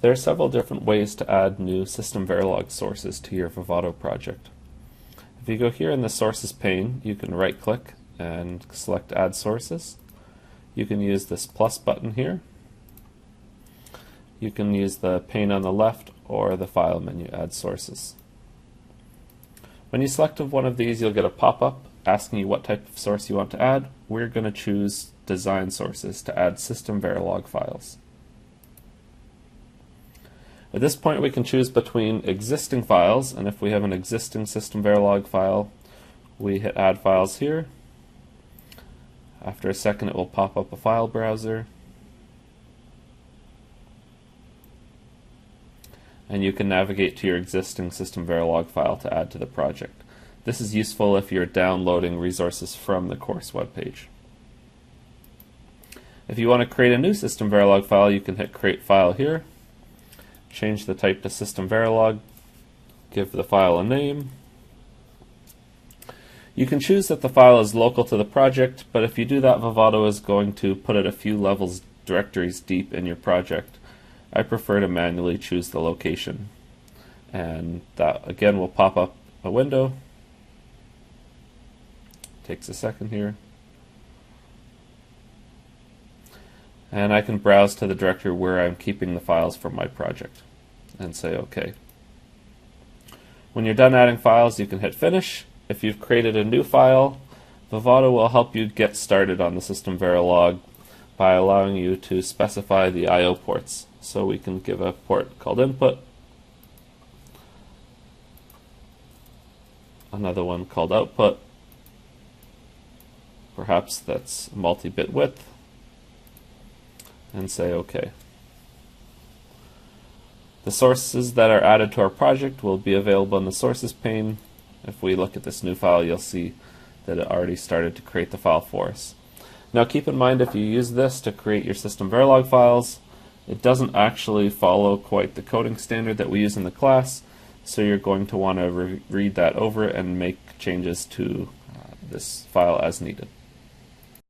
There are several different ways to add new system Verilog sources to your Vivado project. If you go here in the Sources pane, you can right-click and select Add Sources. You can use this plus button here. You can use the pane on the left or the File menu, Add Sources. When you select one of these, you'll get a pop-up asking you what type of source you want to add. We're going to choose Design Sources to add system Verilog files. At this point, we can choose between existing files, and if we have an existing system Verilog file, we hit Add Files here. After a second, it will pop up a file browser, and you can navigate to your existing system Verilog file to add to the project. This is useful if you're downloading resources from the course webpage. If you want to create a new system Verilog file, you can hit Create File here. Change the type to System Verilog, give the file a name. You can choose that the file is local to the project, but if you do that, Vivado is going to put it a few levels directories deep in your project. I prefer to manually choose the location, and that again will pop up a window. Takes a second here. And I can browse to the directory where I'm keeping the files from my project and say OK. When you're done adding files, you can hit Finish. If you've created a new file, Vivado will help you get started on the system Verilog by allowing you to specify the I/O ports. So we can give a port called input, another one called output, perhaps that's multi-bit width, and say OK. The sources that are added to our project will be available in the Sources pane. If we look at this new file, you'll see that it already started to create the file for us. Now keep in mind, if you use this to create your system Verilog files, it doesn't actually follow quite the coding standard that we use in the class, so you're going to want to read that over and make changes to this file as needed.